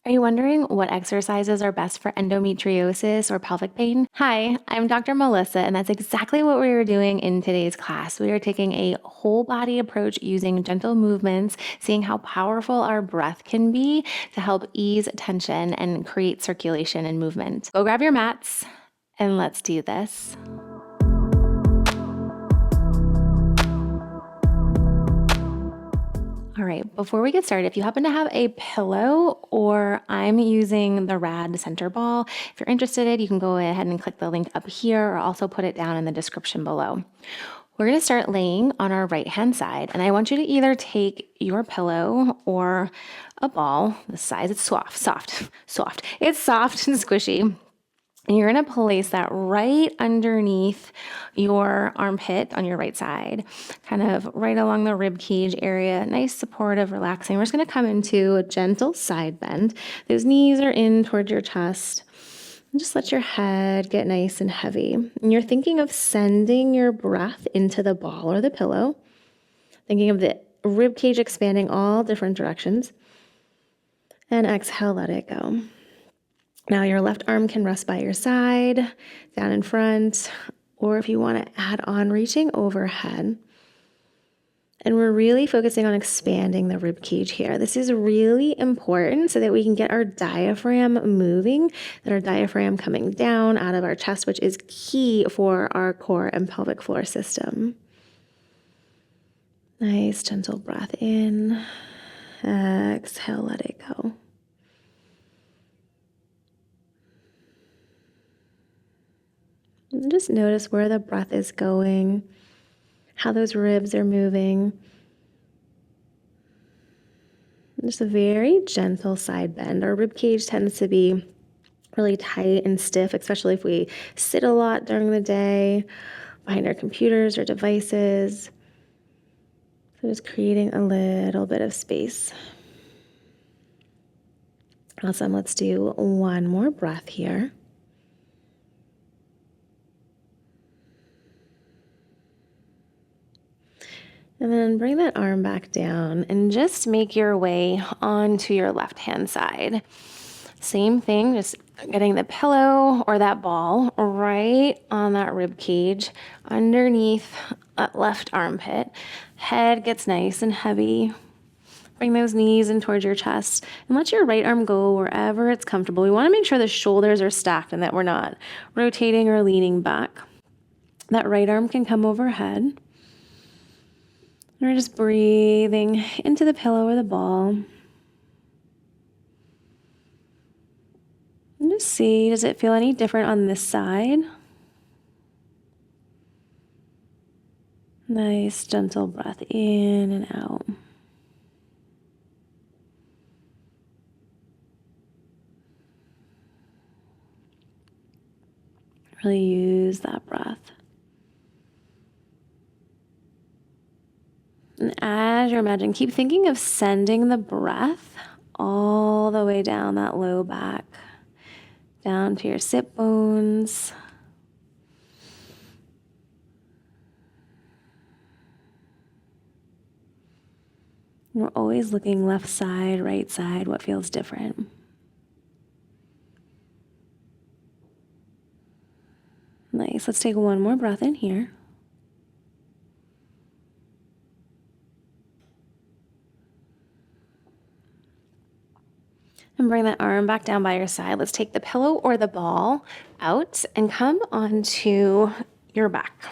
Are you wondering what exercises are best for endometriosis or pelvic pain? Hi, I'm Dr. Melissa, and that's exactly what we are doing in today's class. We are taking a whole body approach using gentle movements, seeing how powerful our breath can be to help ease tension and create circulation and movement. Go grab your mats and let's do this. All right, before we get started, if you happen to have a pillow or I'm using the Rad center ball, if you're interested, you can go ahead and click the link up here or also put it down in the description below. We're going to start laying on our right-hand side, and I want you to either take your pillow or a ball, the size, it's soft. It's soft and squishy. And you're going to place that right underneath your armpit on your right side, kind of right along the rib cage area. Nice, supportive, relaxing. We're just going to come into a gentle side bend. Those knees are in towards your chest. And just let your head get nice and heavy. And you're thinking of sending your breath into the ball or the pillow, thinking of the rib cage expanding all different directions. And exhale, let it go. Now your left arm can rest by your side, down in front, or if you want to add on, reaching overhead. And we're really focusing on expanding the rib cage here. This is really important so that we can get our diaphragm moving, that our diaphragm coming down out of our chest, which is key for our core and pelvic floor system. Nice, gentle breath in. Exhale, let it go. And just notice where the breath is going, how those ribs are moving. Just a very gentle side bend. Our rib cage tends to be really tight and stiff, especially if we sit a lot during the day behind our computers or devices. So just creating a little bit of space. Awesome. Let's do one more breath here. And then bring that arm back down and just make your way onto your left-hand side. Same thing, just getting the pillow or that ball right on that rib cage underneath that left armpit. Head gets nice and heavy. Bring those knees in towards your chest and let your right arm go wherever it's comfortable. We want to make sure the shoulders are stacked and that we're not rotating or leaning back. That right arm can come overhead. And we're just breathing into the pillow or the ball. And just see, does it feel any different on this side? Nice, gentle breath in and out. Really use that breath. And as you're imagining, keep thinking of sending the breath all the way down that low back, down to your sit bones. And we're always looking left side, right side, what feels different. Nice. Let's take one more breath in here. And bring that arm back down by your side. Let's take the pillow or the ball out and come onto your back.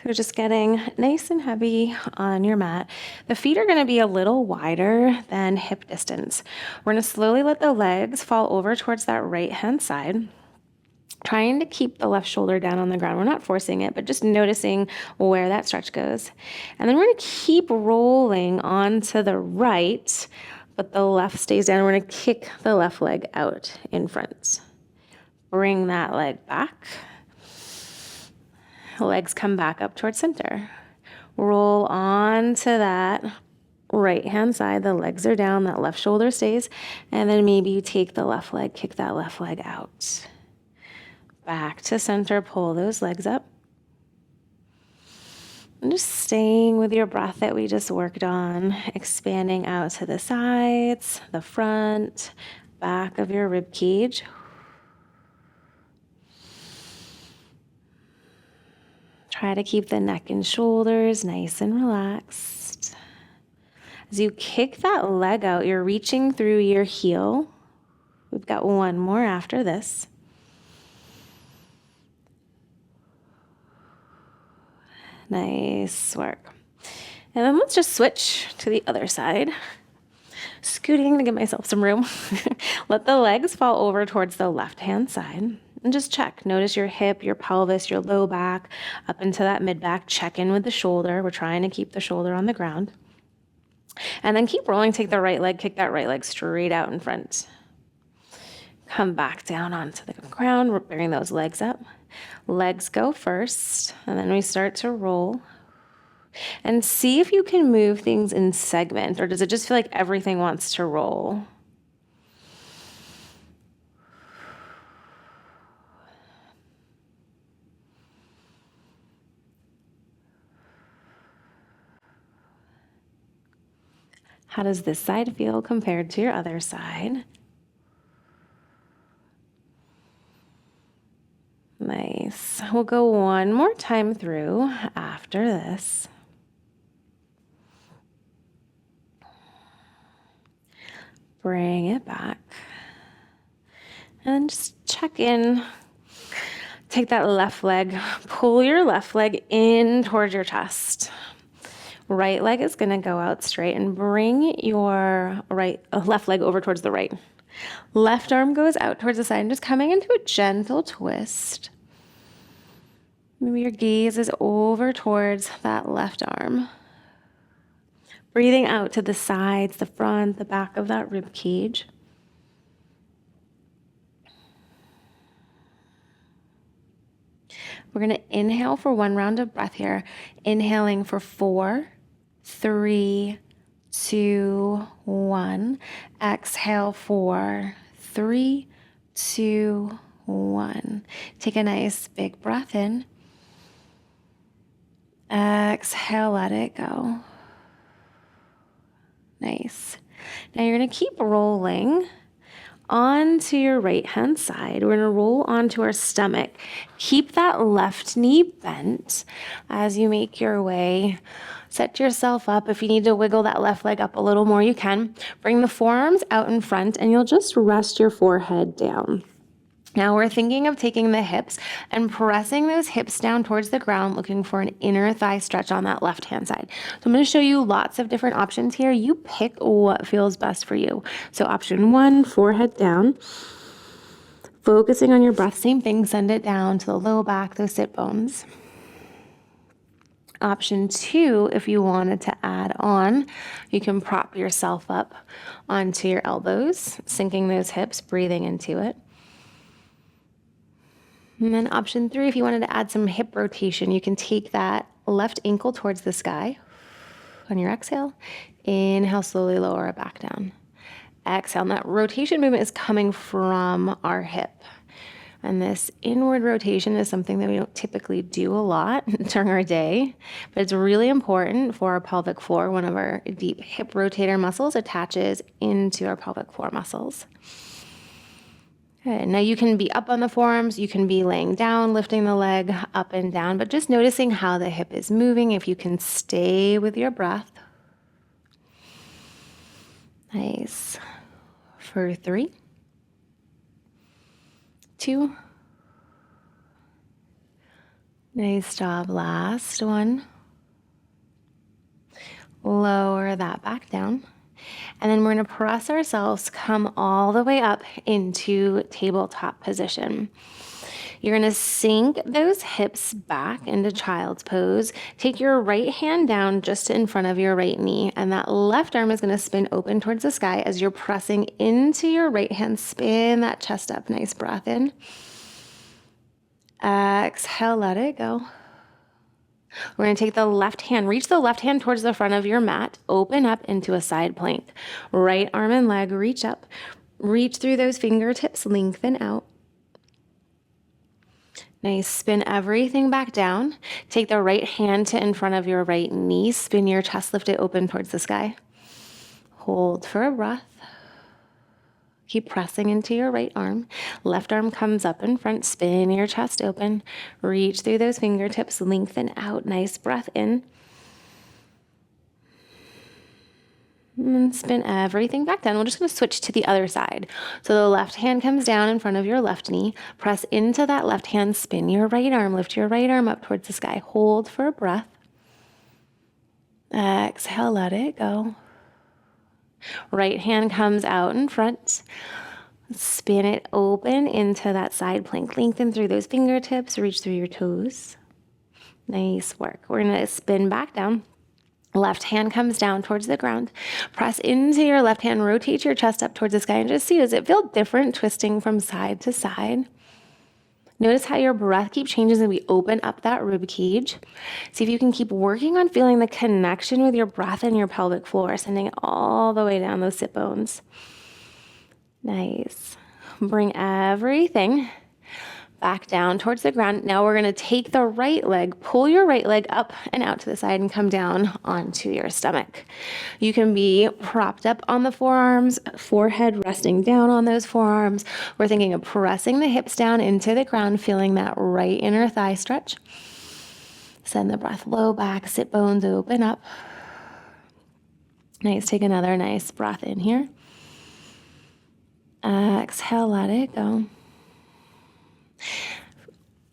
So just getting nice and heavy on your mat. The feet are going to be a little wider than hip distance. We're going to slowly let the legs fall over towards that right-hand side, trying to keep the left shoulder down on the ground. We're not forcing it, but just noticing where that stretch goes. And then we're going to keep rolling onto the right, but the left stays down. We're going to kick the left leg out in front. Bring that leg back. Legs come back up towards center. Roll onto that right-hand side. The legs are down. That left shoulder stays. And then maybe you take the left leg, kick that left leg out. Back to center. Pull those legs up. And just staying with your breath that we just worked on, expanding out to the sides, the front, back of your rib cage. Try to keep the neck and shoulders nice and relaxed. As you kick that leg out, you're reaching through your heel. We've got one more after this. Nice work. And then let's just switch to the other side. Scooting to give myself some room. Let the legs fall over towards the left-hand side. And just check. Notice your hip, your pelvis, your low back, up into that mid-back. Check in with the shoulder. We're trying to keep the shoulder on the ground. And then keep rolling. Take the right leg, kick that right leg straight out in front. Come back down onto the ground. We're bringing those legs up. Legs go first, and then we start to roll. And see if you can move things in segments, or does it just feel like everything wants to roll? How does this side feel compared to your other side? Nice. We'll go one more time through after this. Bring it back. And then just check in. Take that left leg, pull your left leg in towards your chest. Right leg is going to go out straight and bring your left leg over towards the right. Left arm goes out towards the side and just coming into a gentle twist. Maybe your gaze is over towards that left arm. Breathing out to the sides, the front, the back of that rib cage. We're going to inhale for one round of breath here. Inhaling for 4, 3, 2, 1. Exhale for 3, 2, 1. Take a nice big breath in. Exhale, let it go. Nice. Now you're going to keep rolling onto your right hand side. We're going to roll onto our stomach. Keep that left knee bent as you make your way. Set yourself up. If you need to wiggle that left leg up a little more, you can. Bring the forearms out in front and you'll just rest your forehead down. Now we're thinking of taking the hips and pressing those hips down towards the ground, looking for an inner thigh stretch on that left-hand side. So I'm going to show you lots of different options here. You pick what feels best for you. So option 1, forehead down. Focusing on your breath, same thing, send it down to the low back, those sit bones. Option 2, if you wanted to add on, you can prop yourself up onto your elbows, sinking those hips, breathing into it. And then option 3, if you wanted to add some hip rotation, you can take that left ankle towards the sky. On your exhale, inhale, slowly lower it back down. Exhale, and that rotation movement is coming from our hip. And this inward rotation is something that we don't typically do a lot during our day, but it's really important for our pelvic floor. One of our deep hip rotator muscles attaches into our pelvic floor muscles. Good. Now you can be up on the forearms, you can be laying down, lifting the leg up and down, but just noticing how the hip is moving. If you can stay with your breath. Nice. For 3, 2. Nice job. Last one. Lower that back down. And then we're going to press ourselves, come all the way up into tabletop position. You're going to sink those hips back into child's pose. Take your right hand down just in front of your right knee, and that left arm is going to spin open towards the sky as you're pressing into your right hand. Spin that chest up. Nice breath in. Exhale, let it go. We're going to take the left hand, reach the left hand towards the front of your mat, open up into a side plank. Right arm and leg, reach up, reach through those fingertips, lengthen out. Nice, spin everything back down. Take the right hand to in front of your right knee, spin your chest, lift it open towards the sky. Hold for a breath. Keep pressing into your right arm. Left arm comes up in front. Spin your chest open. Reach through those fingertips. Lengthen out. Nice breath in. And spin everything back down. We're just going to switch to the other side. So the left hand comes down in front of your left knee. Press into that left hand. Spin your right arm. Lift your right arm up towards the sky. Hold for a breath. Exhale, let it go. Right hand comes out in front. Spin it open into that side plank. Lengthen through those fingertips. Reach through your toes. Nice work. We're going to spin back down. Left hand comes down towards the ground. Press into your left hand. Rotate your chest up towards the sky and just see, does it feel different twisting from side to side? Notice how your breath keeps changing as we open up that rib cage. See if you can keep working on feeling the connection with your breath and your pelvic floor, sending it all the way down those sit bones. Nice. Bring everything back down towards the ground. Now we're going to take the right leg, pull your right leg up and out to the side and come down onto your stomach. You can be propped up on the forearms, forehead resting down on those forearms. We're thinking of pressing the hips down into the ground, feeling that right inner thigh stretch. Send the breath low back, sit bones open up. Nice. Take another nice breath in here. Exhale, let it go.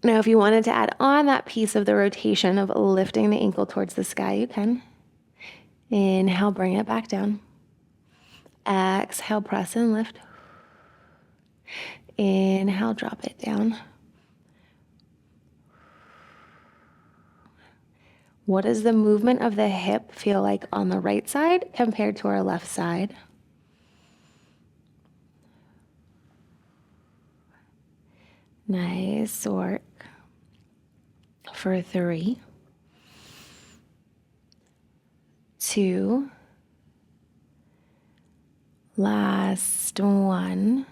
Now, if you wanted to add on that piece of the rotation of lifting the ankle towards the sky, you can. Inhale, bring it back down. Exhale, press and lift. Inhale, drop it down. What does the movement of the hip feel like on the right side compared to our left side? Nice work. For 3, 2, last one.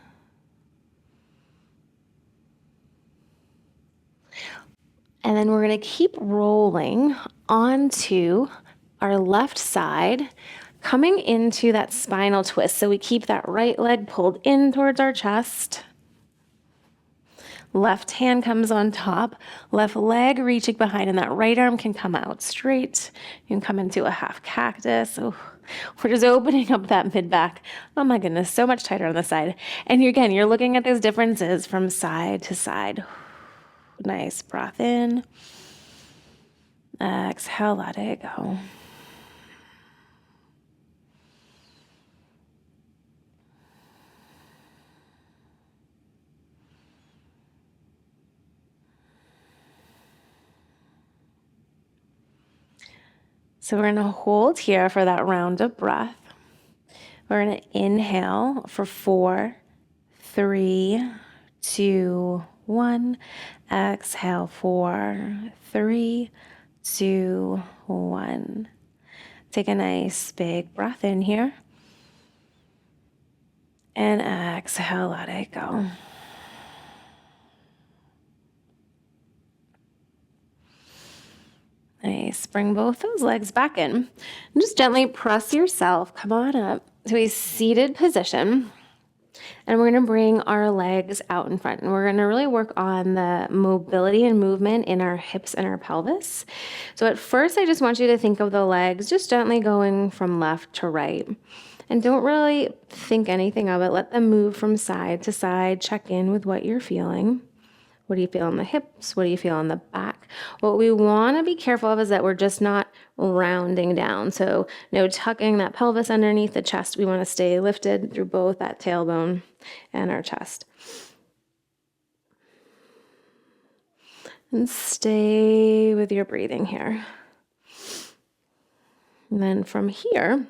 And then we're going to keep rolling onto our left side, coming into that spinal twist. So we keep that right leg pulled in towards our chest. Left hand comes on top, left leg reaching behind, and that right arm can come out straight. You can come into a half cactus. Oh, we're just opening up that mid back. Oh my goodness, so much tighter on the side. And again, you're looking at those differences from side to side. Nice breath in. Exhale, let it go. So we're going to hold here for that round of breath. We're going to inhale for 4, 3, 2, 1. Exhale, 4, 3, 2, 1. Take a nice big breath in here. And exhale, let it go. Nice. Bring both those legs back in. And just gently press yourself. Come on up to a seated position. And we're going to bring our legs out in front. And we're going to really work on the mobility and movement in our hips and our pelvis. So at first, I just want you to think of the legs just gently going from left to right. And don't really think anything of it. Let them move from side to side. Check in with what you're feeling. What do you feel on the hips? What do you feel on the back? What we want to be careful of is that we're just not rounding down. So no tucking that pelvis underneath the chest. We want to stay lifted through both that tailbone and our chest. And stay with your breathing here. And then from here,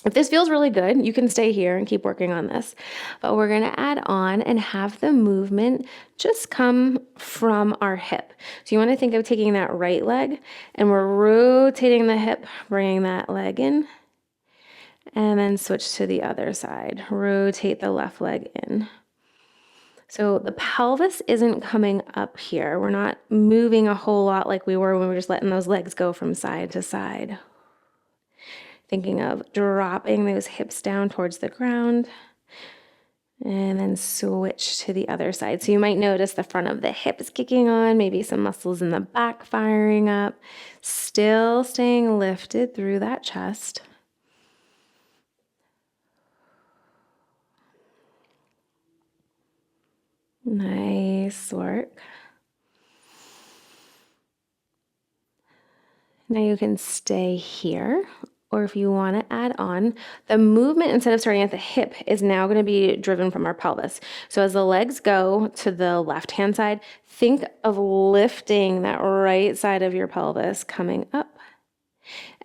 if this feels really good, you can stay here and keep working on this. But we're going to add on and have the movement just come from our hip. So you want to think of taking that right leg and we're rotating the hip, bringing that leg in, and then switch to the other side. Rotate the left leg in. So the pelvis isn't coming up here. We're not moving a whole lot like we were when we were just letting those legs go from side to side. Thinking of dropping those hips down towards the ground And then switch to the other side. So you might notice the front of the hips kicking on, maybe some muscles in the back firing up, still staying lifted through that chest. Nice work. Now you can stay here, or if you want to add on, the movement instead of starting at the hip is now going to be driven from our pelvis. So as the legs go to the left-hand side, think of lifting that right side of your pelvis coming up,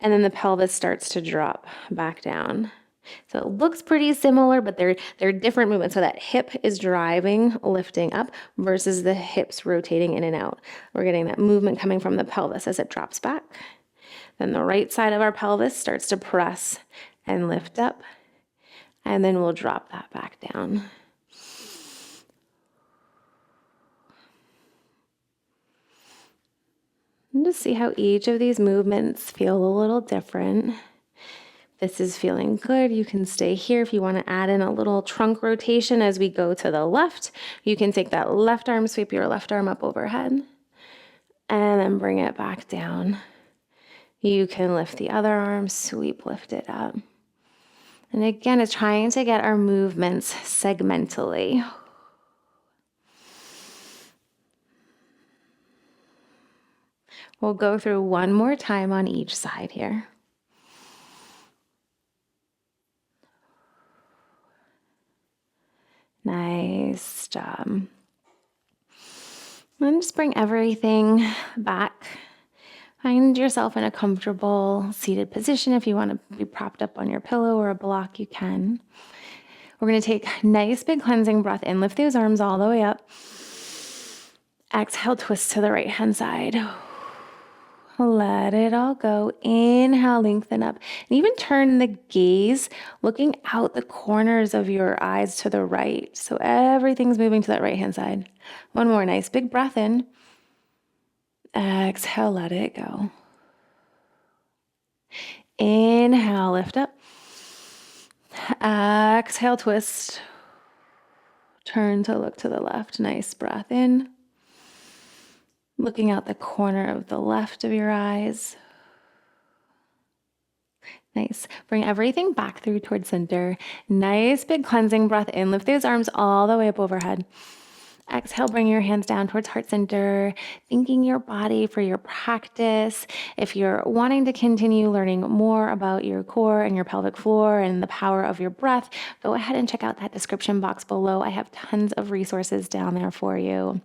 and then the pelvis starts to drop back down. So it looks pretty similar, but they're different movements. So that hip is driving, lifting up versus the hips rotating in and out. We're getting that movement coming from the pelvis as it drops back. Then the right side of our pelvis starts to press and lift up, and then we'll drop that back down. And just see how each of these movements feel a little different. This is feeling good. You can stay here. If you want to add in a little trunk rotation as we go to the left, you can take that left arm, sweep your left arm up overhead, and then bring it back down. You can lift the other arm, sweep, lift it up. And again, it's trying to get our movements segmentally. We'll go through one more time on each side here. Nice job. And just bring everything back. Find yourself in a comfortable seated position. If you want to be propped up on your pillow or a block, you can. We're going to take a nice big cleansing breath in. Lift those arms all the way up. Exhale, twist to the right hand side. Let it all go. Inhale, lengthen up. And even turn the gaze, looking out the corners of your eyes to the right. So everything's moving to that right hand side. One more nice big breath in. Exhale, let it go. Inhale, lift up. Exhale, twist. Turn to look to the left. Nice breath in. Looking out the corner of the left of your eyes. Nice. Bring everything back through towards center. Nice big cleansing breath in. Lift those arms all the way up overhead. Exhale, bring your hands down towards heart center, thanking your body for your practice. If you're wanting to continue learning more about your core and your pelvic floor and the power of your breath, go ahead and check out that description box below. I have tons of resources down there for you.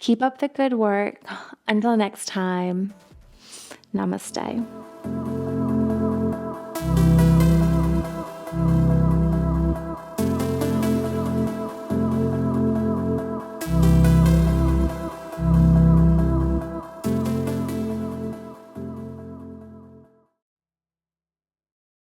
Keep up the good work. Until next time, namaste.